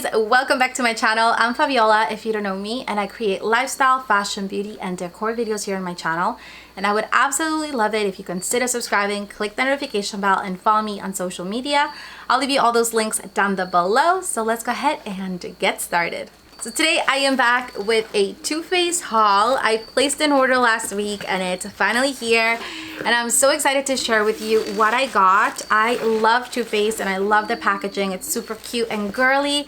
beauties, welcome back to my channel. I'm Fabiola if you don't know me, and I create lifestyle, fashion, beauty, and decor videos here on my channel. And I would absolutely love it if you consider subscribing, click the notification bell, and follow me on social media. I'll leave you all those links down below. So let's go ahead and get started. So today I am back with a Too Faced haul. I placed an order last week and it's finally here. And I'm so excited to share with you what I got. I love Too Faced and I love the packaging. It's super cute and girly.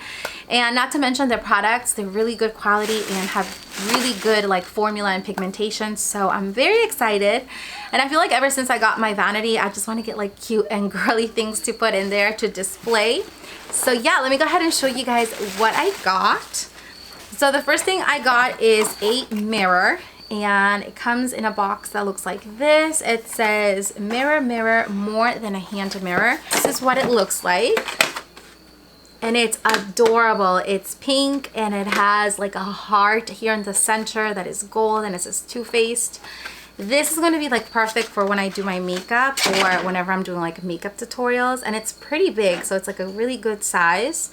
And not to mention their products, they're really good quality and have really good like formula and pigmentation. So I'm very excited. And I feel like ever since I got my vanity, I just want to get like cute and girly things to put in there to display. So yeah, let me go ahead and show you guys what I got. So the first thing I got is a mirror, and it comes in a box that looks like this. It says, "Mirror, mirror, more than a hand mirror." This is what it looks like. And it's adorable. It's pink and it has like a heart here in the center that is gold, and it says Too Faced. This is going to be like perfect for when I do my makeup or whenever I'm doing like makeup tutorials, and it's pretty big, so it's like a really good size.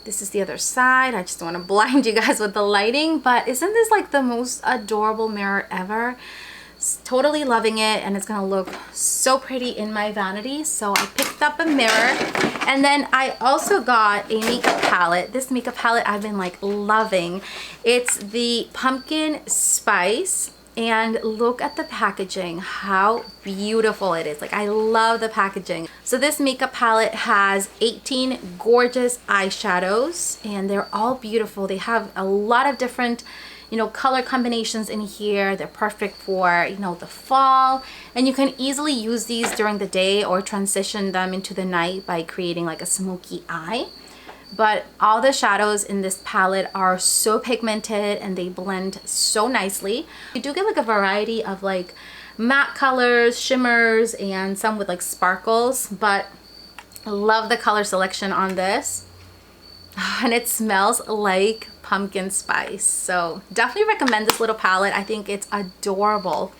This is the other side. I just don't want to blind you guys with the lighting, but isn't this like the most adorable mirror ever? Totally loving it, and it's gonna look so pretty in my vanity. So I picked up a mirror, and then I also got a makeup palette. This makeup palette I've been like loving. It's the pumpkin spice. And look at the packaging, how beautiful it is. Like, I love the packaging. So this makeup palette has 18 gorgeous eyeshadows, and they're all beautiful. They have a lot of different, color combinations in here. They're perfect for, the fall. And you can easily use these during the day or transition them into the night by creating like a smoky eye. But all the shadows in this palette are so pigmented and they blend so nicely. You do get like a variety of like matte colors, shimmers, and some with like sparkles, but I love the color selection on this. And it smells like pumpkin spice. So definitely recommend this little palette. I think it's adorable.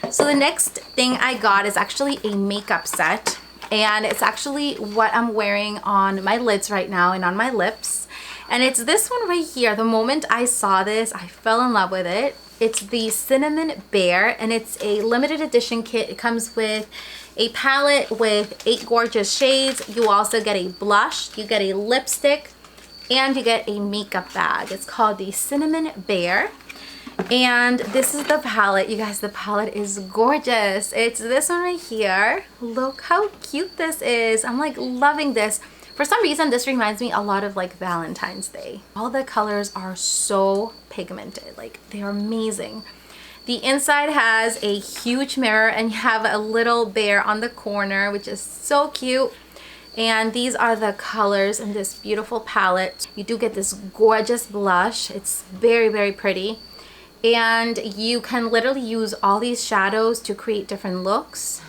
So the next thing I got is actually a makeup set. And it's actually what I'm wearing on my lids right now and on my lips. And it's this one right here. The moment I saw this, I fell in love with it. It's the Cinnamon Bear, and it's a limited edition kit. It comes with a palette with 8 gorgeous shades. You also get a blush, you get a lipstick, and you get a makeup bag. It's called the Cinnamon Bear. And this is the palette. You guys, the palette is gorgeous. It's this one right here. Look how cute this is. I'm like loving this. For some reason, this reminds me a lot of like Valentine's Day. All the colors are so pigmented. Like, they're amazing. The inside has a huge mirror, and you have a little bear on the corner, which is so cute. And these are the colors in this beautiful palette. You do get this gorgeous blush. It's very, very pretty. And you can literally use all these shadows to create different looks.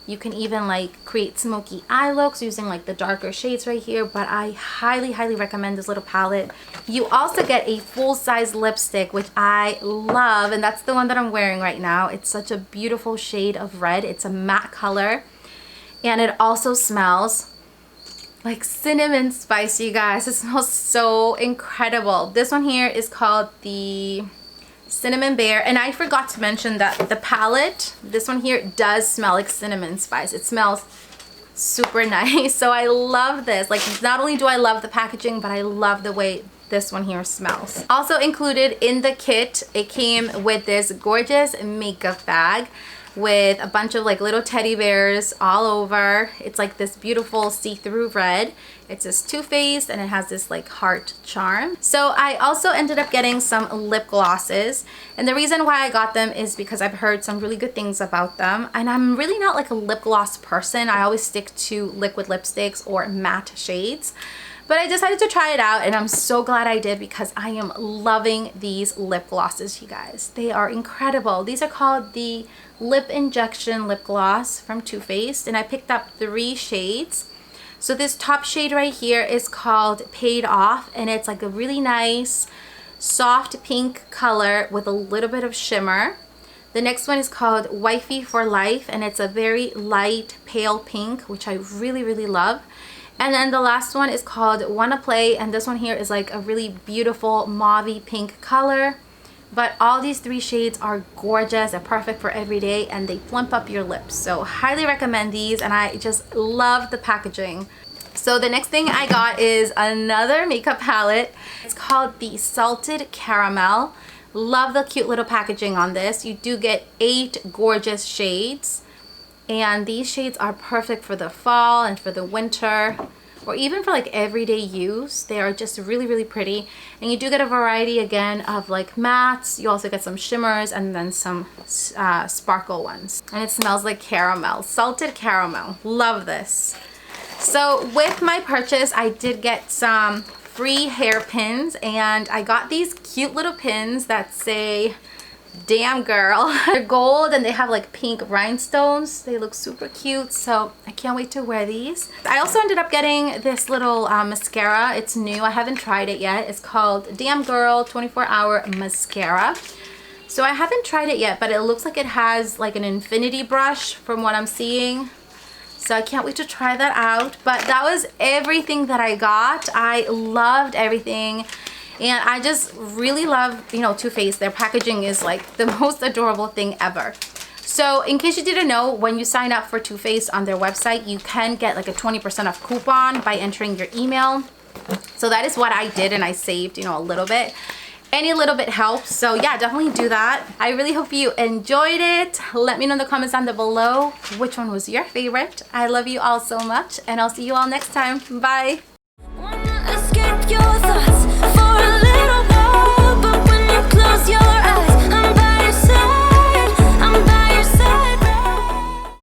You can even like create smoky eye looks using like the darker shades right here, but I highly, highly recommend this little palette. You also get a full-size lipstick, which I love, and that's the one that I'm wearing right now. It's such a beautiful shade of red. It's a matte color, and it also smells like cinnamon spice, you guys. It smells so incredible. This one here is called the Cinnamon Bear, and I forgot to mention that the palette, this one here, does smell like cinnamon spice. It smells super nice. So I love this. Like, not only do I love the packaging, but I love the way this one here smells. Also included in the kit, it came with this gorgeous makeup bag with a bunch of like little teddy bears all over. It's like this beautiful see-through red. It says Too Faced, and it has this like heart charm. So I also ended up getting some lip glosses, and the reason why I got them is because I've heard some really good things about them, and I'm really not like a lip gloss person. I always stick to liquid lipsticks or matte shades. But I decided to try it out, and I'm so glad I did because I am loving these lip glosses, you guys. They are incredible. These are called the Lip Injection Lip Gloss from Too Faced, and I picked up 3 shades. So this top shade right here is called Paid Off, and it's like a really nice soft pink color with a little bit of shimmer. The next one is called Wifey for Life, and it's a very light pale pink, which I really, really love. And then the last one is called Wanna Play, and this one here is like a really beautiful mauvey pink color. But all these 3 shades are gorgeous and perfect for every day, and they plump up your lips. So highly recommend these, and I just love the packaging. So the next thing I got is another makeup palette. It's called the Salted Caramel. Love the cute little packaging on this. You do get 8 gorgeous shades. And these shades are perfect for the fall and for the winter, or even for like everyday use. They are just really, really pretty. And you do get a variety again of like mattes. You also get some shimmers and then some sparkle ones. And it smells like caramel, salted caramel. Love this. So with my purchase, I did get some free hair pins, and I got these cute little pins that say "Damn Girl." They're gold and they have like pink rhinestones. They look super cute, so I can't wait to wear these. I also ended up getting this little mascara. It's new, I haven't tried it yet. It's called Damn Girl 24-Hour Mascara. So I haven't tried it yet, but it looks like it has like an infinity brush from what I'm seeing. So I can't wait to try that out. But that was everything that I got. I loved everything. And I just really love, you know, Too Faced. Their packaging is like the most adorable thing ever. So in case you didn't know, when you sign up for Too Faced on their website, you can get like a 20% off coupon by entering your email. So that is what I did, and I saved, you know, a little bit. Any little bit helps. So yeah, definitely do that. I really hope you enjoyed it. Let me know in the comments down below which one was your favorite. I love you all so much, and I'll see you all next time. Bye.